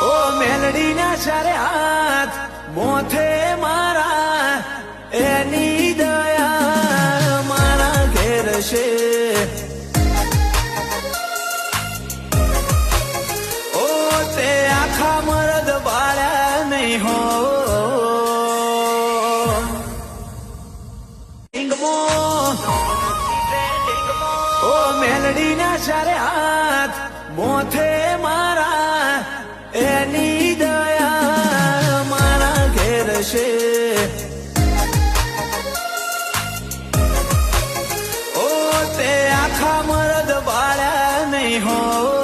ઓ મેલડી ના ચારે હાથ મોથે મારા એની દયા મારા ઘેર છે ઓ તે આખા મરદ બાળ્યા નહીં હો ઓ મેલડી ના ચારે હાથ મોથે મારા એની દયા મારા ઘેર છે ઓ તે આખા મરદ બાળ્યા નહીં હો